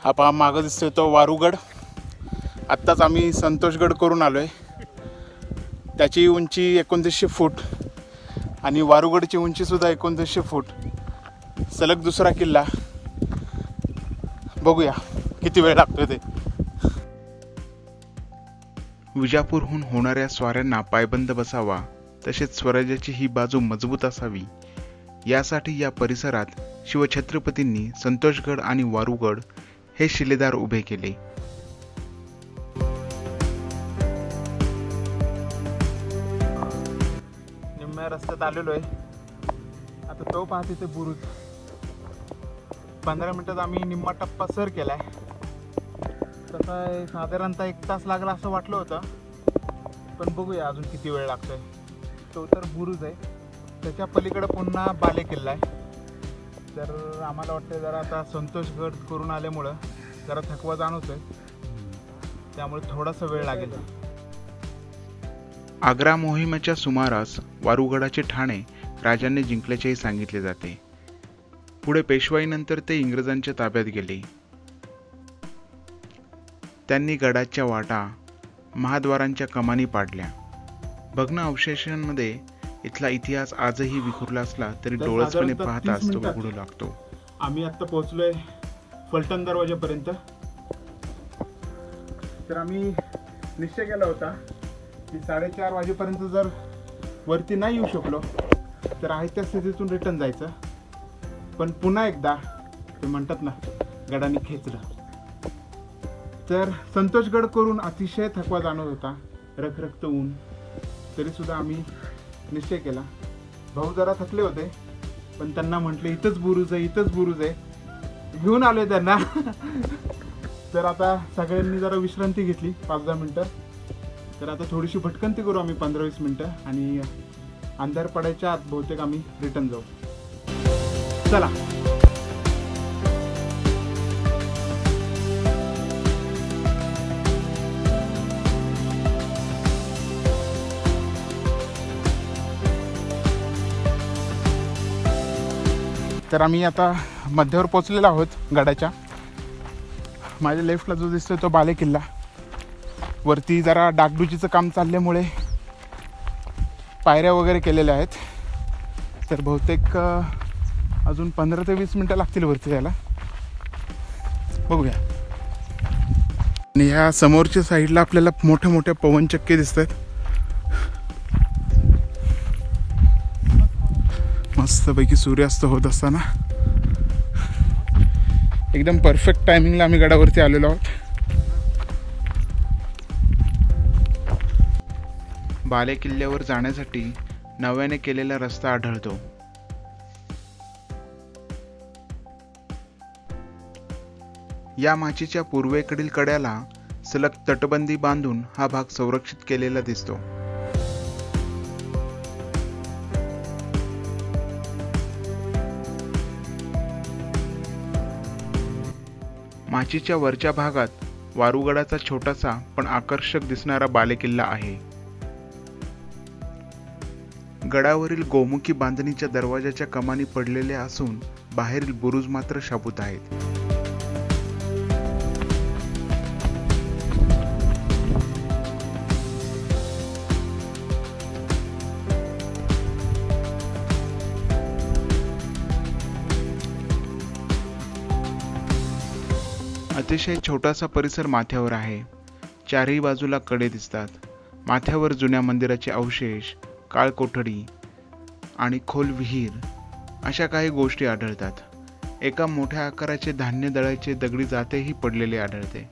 हा पहा मागं दिसतोय तो वारूगड. आत्ताच आम्ही संतोषगड करून आलो आहे. त्याची उंची 2900 फूट आणि वारूगडची उंचीसुद्धा 2900 फूट. सलग दुसरा किल्ला. बघूया किती वेळ लागतोय ते. विजापूरहून होणाऱ्या स्वाऱ्यांना पायबंद बसावा, तसेच स्वराज्याची ही बाजू मजबूत असावी, यासाठी या परिसरात शिवछत्रपतींनी संतोषगड आणि वारूगड हे शिलेदार उभे केले. निम्म्या रस्त्यात आलेलो आहे. आता तो पाहत इथे बुरुज. 15 मिनिटात आम्ही निम्मा टप्पा सर केलाय. तसा साधारणतः 1 तास लागला असं वाटलं होतं, पण बघूया अजून किती वेळ लागतोय. तो तर बुरुज आहे, त्याच्या पलीकडे पुन्हा बाले किल्ला आहे. तर आम्हाला वाटतं जरा आता संतोषगड करून आल्यामुळं जरा थकवा जाणवतोय, त्यामुळे थोडासा वेळ लागेल. आग्रा मोहिमेच्या सुमारास वारूगडाचे ठाणे राजांनी जिंकल्याचेही सांगितले जाते. पुढे पेशवाईनंतर ते इंग्रजांच्या ताब्यात गेले. त्यांनी गडाच्या वाटा, महाद्वारांच्या कमानी पाडल्या. भग्न अवशेषांमध्ये इथला इतिहास आजही विखुरला असला तरी डोळसपणे पाहताच तो उघडू लागतो. आम्ही आता पोहोचलोय फलटण दरवाजापर्यंत. तर आम्ही निश्चय केला होता की 4:30 वाजेपर्यंत जर वरती नाही येऊ शकलो तर आहे त्या स्थितीतून रिटर्न जायचं. पण पुन्हा एकदा ते म्हणतात ना, गडाने खेचलं. तर संतोषगड करून अतिशय थकवा जाणवत होता, रखरखत ऊन. तरीसुद्धा आम्ही निश्चय केला. भाऊ जरा थकले होते, पण त्यांना म्हटले इथंच बुरुज आहे, इथंच बुरुज आहे. घेऊन आलोय त्यांना. तर आता सगळ्यांनी जरा विश्रांती घेतली 5-10 मिनटं. तर आता थोडीशी भटकंती करू आम्ही 15-20 मिनटं आणि अंधार पडायच्या आत बहुतेक आम्ही रिटर्न जाऊ. चला. तर आम्ही आता मध्यावर पोचलेलो आहोत गडाच्या. माझ्या लेफ्टला जो दिसतोय तो बाले किल्ला. वरती जरा डागडुजीचं काम चालल्यामुळे पायऱ्या वगैरे केलेल्या आहेत. तर बहुतेक अजून 15 ते 20 मिनटं लागतील वरती जायला. बघूया. आणि ह्या समोरच्या साईडला आपल्याला मोठ्या मोठ्या पवनचक्के दिसत आहेत. मस्तपैकी सूर्यास्त होत असताना एकदम परफेक्ट टायमिंगला आम्ही गडावरती आलेलो आहोत. बाले किल्ल्यावर जाण्यासाठी नव्याने केलेला रस्ता आढळतो. या माचीच्या पूर्वेकडील कड्याला सलग तटबंदी बांधून हा भाग संरक्षित केलेला दिसतो. माचीच्या वरच्या भागात वारूगडाचा छोटासा पण आकर्षक दिसणारा बालेकिल्ला आहे. गडावरील गोमुखी बांधणीच्या दरवाजाच्या कमानी पडलेल्या असून बाहेरील बुरुज मात्र शाबूत आहेत. अतिशय छोटासा परिसर माथ्यावर आहे. चारही बाजूला कडे दिसतात. माथ्यावर जुन्या मंदिराचे अवशेष, काळ कोठडी आणि खोल विहीर अशा काही गोष्टी आढळतात. एका मोठ्या आकाराचे धान्य दळायचे दगडी जातेही पडलेले आढळते.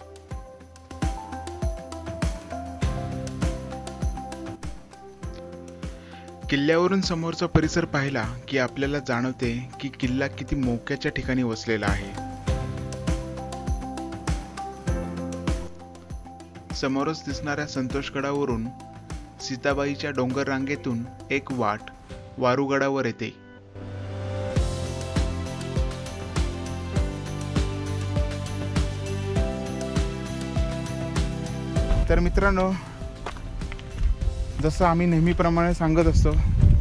किल्ल्यावरून समोरचा परिसर पाहिला की आपल्याला जाणवते की किल्ला किती मोक्याच्या ठिकाणी वसलेला आहे. समोरच दिसणाऱ्या संतोषगडावरून सीताबाईच्या डोंगर रांगेतून एक वाट वारूगडावर येते. तर मित्रांनो, जसं आम्ही नेहमीप्रमाणे सांगत असतो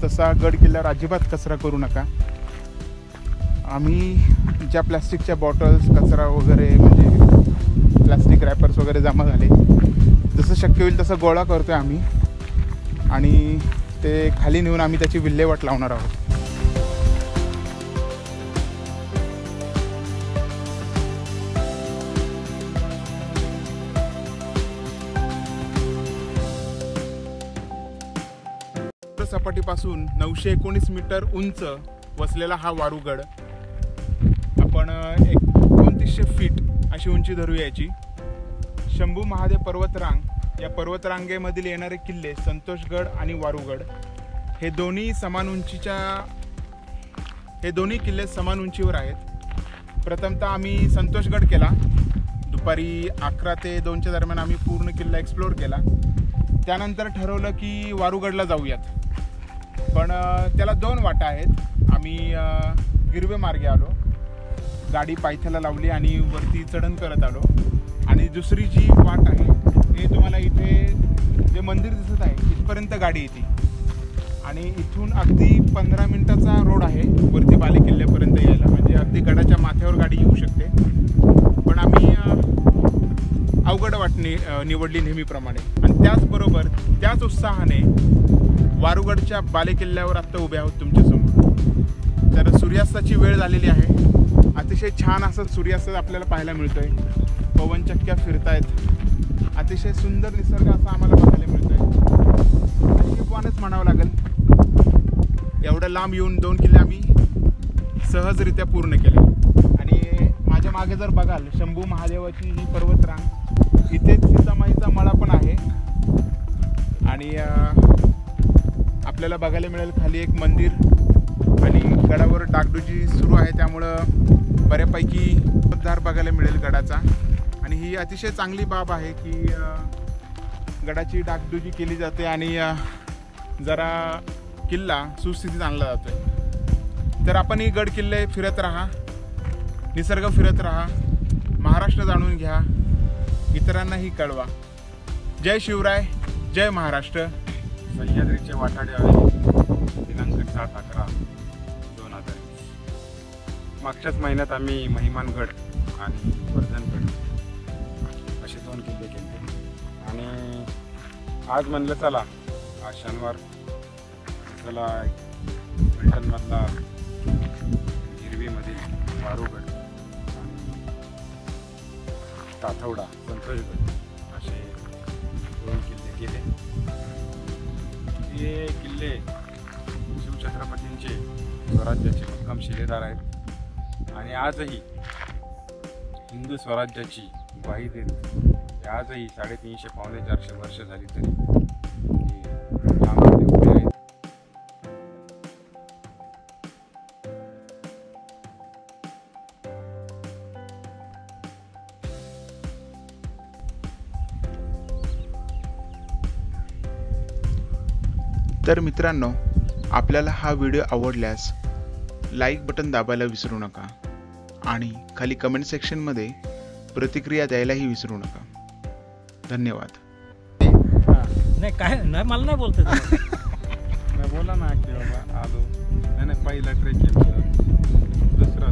तसा गड किल्ल्यावर अजिबात कचरा करू नका. आम्ही ज्या प्लॅस्टिकच्या बॉटल्स कचरा वगैरे म्हणजे प्लॅस्टिक रॅपर्स वगैरे जमा झाले जसं शक्य होईल तसं गोळा करतो आहे आम्ही आणि ते खाली नेऊन आम्ही त्याची विल्हेवाट लावणार आहोत. सपाटीपासून 919 मीटर उंच वसलेला हा वारूगड. आपण 2900 फीट अशी उंची धरूया याची. शंभू महादेव पर्वतरांग या पर्वतरांगेमधील येणारे किल्ले संतोषगड आणि वारूगड हे दोन्ही किल्ले समान उंचीवर आहेत. प्रथमतः आम्ही संतोषगड केला. दुपारी 11 ते 2च्या दरम्यान आम्ही पूर्ण किल्ला एक्सप्लोअर केला. त्यानंतर ठरवलं की वारूगडला जाऊयात. पण त्याला 2 वाटा आहेत. आम्ही गिरवे मार्गे आलो, गाडी पायथ्याला लावली आणि वरती चढण करत आलो. आणि दुसरी जी वाट आहे हे तुम्हाला इथे जे मंदिर दिसत आहे इथपर्यंत गाडी येते आणि इथून अगदी 15 मिनिटाचा रोड आहे वरती बाले किल्ल्यापर्यंत यायला. म्हणजे अगदी गडाच्या माथ्यावर गाडी येऊ शकते. पण आम्ही अवघड वाट निवडली नेहमीप्रमाणे आणि त्याचबरोबर त्याच उत्साहाने वारूगडच्या बालेकिल्ल्यावर आत्ता उभे आहोत तुमच्यासमोर. तर सूर्यास्ताची वेळ झालेली आहे. अतिशय छान असं सूर्यास्त आपल्याला पाहायला मिळतोय. पवनचक्क्या फिरतायत. अतिशय सुंदर निसर्ग असा आम्हाला पाहायला मिळतोय. नशीबवानच म्हणावं लागेल. एवढं लांब येऊन 2 किल्ले आम्ही सहजरित्या पूर्ण केले. आणि माझ्या मागे जर बघाल शंभू महादेवाची ही पर्वतरांग, इथेच सीतामाईचा मळा पण आहे. आणि आपल्याला बघायला मिळेल खाली एक मंदिर आणि गडावर डागडुजी सुरू आहे. त्यामुळं बऱ्यापैकी धार बघायला मिळेल गडाचा. आणि ही अतिशय चांगली बाब आहे की गडाची डागडुजी केली जाते आणि जरा किल्ला सुस्थितीत आणला जातोय. तर आपण ही गड किल्ले फिरत राहा, निसर्ग फिरत राहा, महाराष्ट्र जाणून घ्या, इतरांनाही कळवा. जय शिवराय, जय महाराष्ट्र. सह्याद्रीचे वाटाडे आहे दिनांक 7/11/2020. मागच्याच महिन्यात आम्ही महिमानगड आणि वर्धनगड असे 2 किल्ले केले. आणि आज म्हणलं चला आज शनिवार, चला ब्रिटनमधला गिरवीमधील वारूगड आणि ताथवडा संतोषगड असे 2 किल्ले केले. हे किल्ले शिवछत्रपतींचे स्वराज्याचे भक्कम शिलेदार आहेत आणि आजही हिंदू स्वराज्याची ग्वाही देत. आजही 350-400 वर्ष झाली तरी यामध्ये उभे आहेत. तर मित्रांनो, आपल्याला हा व्हिडिओ आवडल्यास लाईक बटन दाबायला विसरू नका आणि खाली कमेंट सेक्शनमध्ये प्रतिक्रिया द्यायलाही विसरू नका. धन्यवाद. नाही काय नाही, मला नाही बोलतो. नाही बोला ना की बाबा आलो. नाही पहिला ट्रेक केला, दुसरा